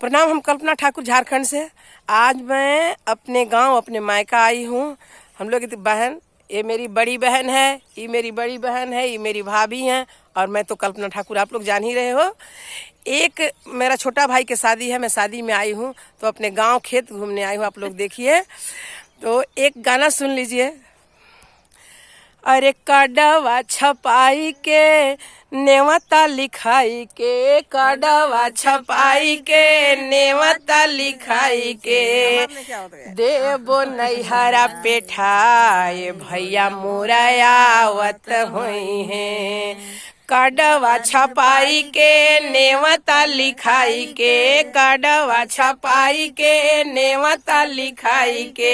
प्रणाम। हम कल्पना ठाकुर झारखंड से। आज मैं अपने गांव अपने मायका आई हूँ। हम लोग की बहन, ये मेरी बड़ी बहन है, ये मेरी बड़ी बहन है, ये मेरी भाभी हैं और मैं तो कल्पना ठाकुर, आप लोग जान ही रहे हो। एक मेरा छोटा भाई की शादी है, मैं शादी में आई हूँ तो अपने गांव खेत घूमने आई हूँ। आप लोग देखिए तो एक गाना सुन लीजिए। अरे कड़वा छपाई के नेवता लिखाई के, कड़वा छपाई के नेवता लिखाई के, देबो नैहरा पेठाए भैया मोरा आवत हुई है। कड़वा छपाई के नेवता लिखाई के, कड़वा छपाई के नेवता लिखाई के,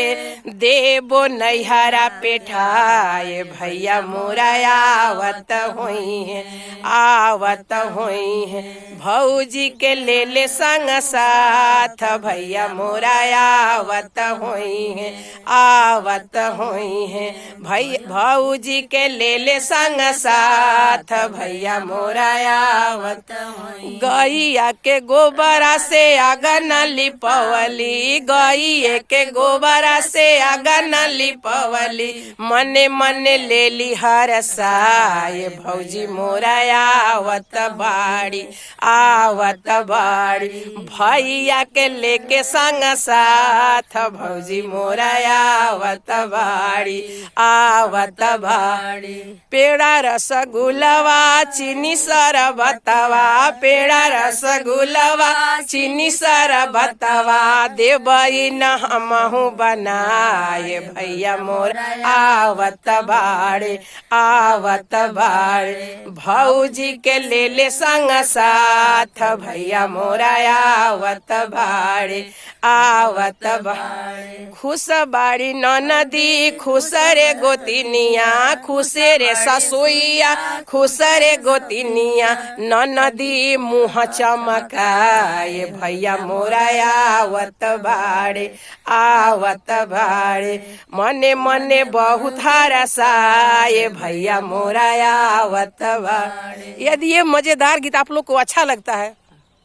देबो नैहरा पेठाए भैया मोरा आवत हुई है, आवत हुई है। भौजी के ले ले संग साथ भैया मोरा आवत हुई है, आवत हुई है। भौजी के ले ले संग साथ भैया मोरा आवत हुई। गैया के गोबरा से आंगन लिपवली, गैया के गोबरा से आंगन लिपवली, मने मने ले ली हर साय भौजी मोरा आवत बाड़ी, आवत बाड़ी। भैया के लेके संग साथ भौजी मोरा आवत बाड़ी, आवत बाड़ी। पेड़ा रसगुल्लवा चीनी सरबतवा, पेड़ा रसगुल्लवा चीनी सरबतवा, देबई न हमहू बनाए भैया मोर आवत बाड़े, आवत बाड़े। भौजी के ले ले संग साथ भैया मोरा आवत बाड़े, आवत बाड़े। खुश बाड़ी ननदी खुश रे गोतिनिया, खुश रे ससुइया खुश रे गोतिनिया, ननदी मुँह चमकाए भैया मोरा आवत बाड़े, आवत बाड़े। मने मने बहुत हरसाए भैया मोरा आवत बाड़े। यदि ये मजेदार गीत आप लोग को अच्छा लगता है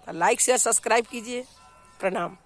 तो लाइक शेयर सब्सक्राइब कीजिए। प्रणाम।